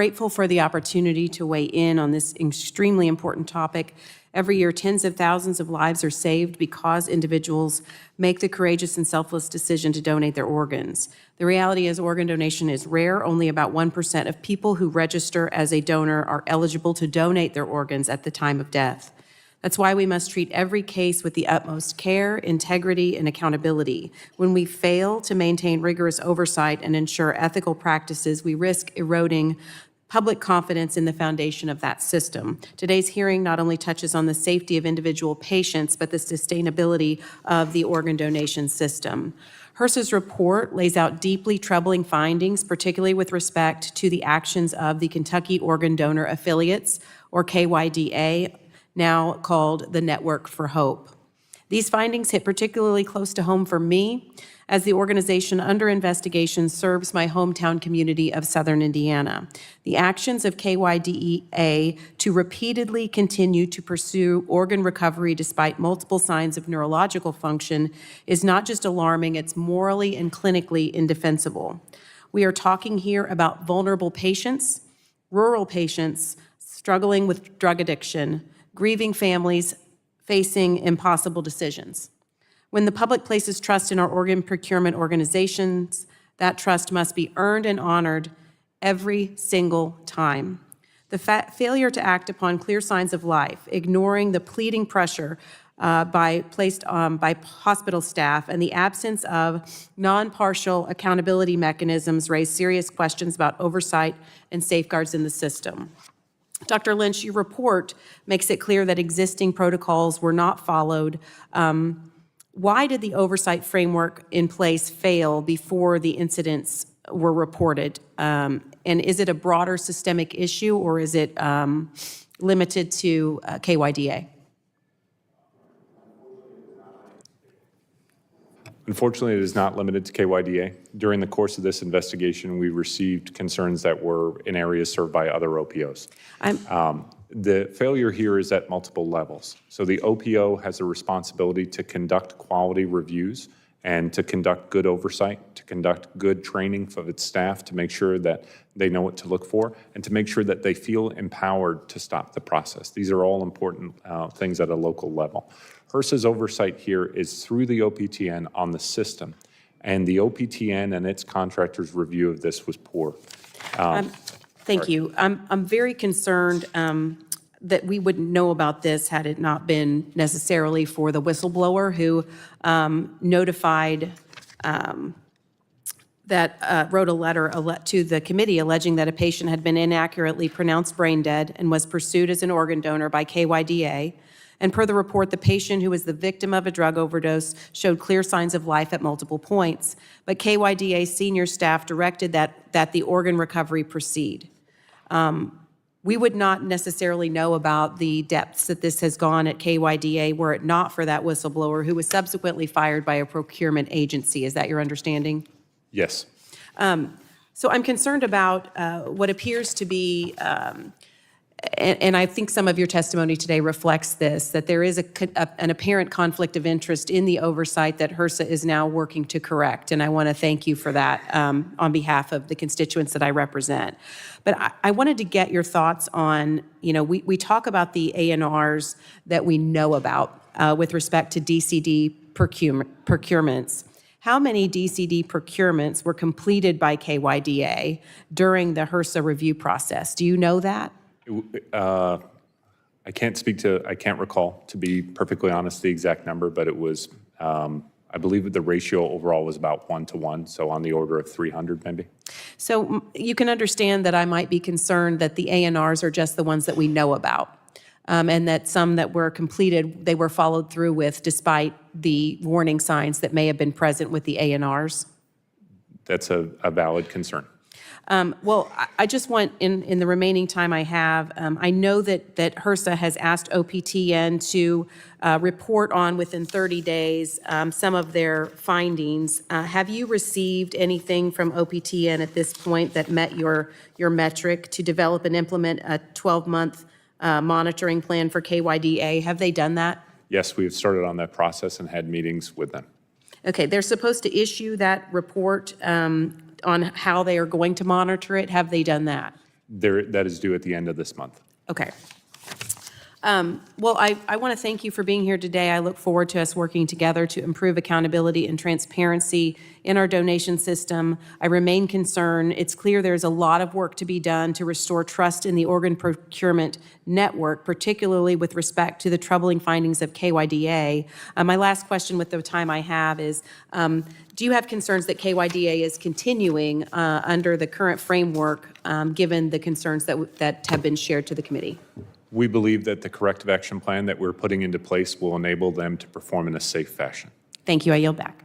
Grateful for the opportunity to weigh in on this extremely important topic. Every year, tens of thousands of lives are saved because individuals make the courageous and selfless decision to donate their organs. The reality is organ donation is rare. Only about 1% of people who register as a donor are eligible to donate their organs at the time of death. That's why we must treat every case with the utmost care, integrity, and accountability. When we fail to maintain rigorous oversight and ensure ethical practices, we risk eroding public confidence in the foundation of that system. Today's hearing not only touches on the safety of individual patients, but the sustainability of the organ donation system. HRSA's report lays out deeply troubling findings, particularly with respect to the actions of the Kentucky Organ Donor Affiliates, or KYDA, now called the Network for Hope. These findings hit particularly close to home for me, as the organization under investigation serves my hometown community of Southern Indiana. The actions of KYDA to repeatedly continue to pursue organ recovery despite multiple signs of neurological function is not just alarming, it's morally and clinically indefensible. We are talking here about vulnerable patients, rural patients struggling with drug addiction, grieving families facing impossible decisions. When the public places trust in our organ procurement organizations, that trust must be earned and honored every single time. The failure to act upon clear signs of life, ignoring the pleading pressure by hospital staff, and the absence of non-partial accountability mechanisms raise serious questions about oversight and safeguards in the system. Dr. Lynch, your report makes it clear that existing protocols were not followed. Why did the oversight framework in place fail before the incidents were reported? And is it a broader systemic issue, or is it limited to KYDA? Unfortunately, it is not limited to KYDA. During the course of this investigation, we received concerns that were in areas served by other OPOs. The failure here is at multiple levels. So the OPO has a responsibility to conduct quality reviews and to conduct good oversight, to conduct good training for its staff, to make sure that they know what to look for, and to make sure that they feel empowered to stop the process. These are all important things at a local level. HRSA's oversight here is through the OPTN on the system, and the OPTN and its contractors' review of this was poor. Thank you. I'm very concerned that we wouldn't know about this had it not been necessarily for the whistleblower who notified wrote a letter to the committee alleging that a patient had been inaccurately pronounced brain dead and was pursued as an organ donor by KYDA. And per the report, the patient, who was the victim of a drug overdose, showed clear signs of life at multiple points. But KYDA senior staff directed that the organ recovery proceed. We would not necessarily know about the depths that this has gone at KYDA were it not for that whistleblower who was subsequently fired by a procurement agency. Is that your understanding? Yes. So I'm concerned about what appears to be and I think some of your testimony today reflects this, that there is an apparent conflict of interest in the oversight that HRSA is now working to correct. And I want to thank you for that on behalf of the constituents that I represent. But I wanted to get your thoughts on, we talk about the ANRs that we know about with respect to DCD procurements. How many DCD procurements were completed by KYDA during the HRSA review process? Do you know that? I can't recall, to be perfectly honest, the exact number, but it was, I believe the ratio overall was about 1-to-1, so on the order of 300 maybe. So you can understand that I might be concerned that the ANRs are just the ones that we know about, and that some that were completed, they were followed through with despite the warning signs that may have been present with the ANRs. That's a valid concern. Well, I just want, in the remaining time I have, I know that HRSA has asked OPTN to report on within 30 days some of their findings. Have you received anything from OPTN at this point that met your metric to develop and implement a 12-month monitoring plan for KYDA? Have they done that? Yes, we have started on that process and had meetings with them. Okay, they're supposed to issue that report on how they are going to monitor it. Have they done that? That is due at the end of this month. Okay. Well, I want to thank you for being here today. I look forward to us working together to improve accountability and transparency in our donation system. I remain concerned. It's clear there's a lot of work to be done to restore trust in the organ procurement network, particularly with respect to the troubling findings of KYDA. My last question with the time I have is, do you have concerns that KYDA is continuing under the current framework, given the concerns that have been shared to the committee? We believe that the corrective action plan that we're putting into place will enable them to perform in a safe fashion. Thank you. I yield back.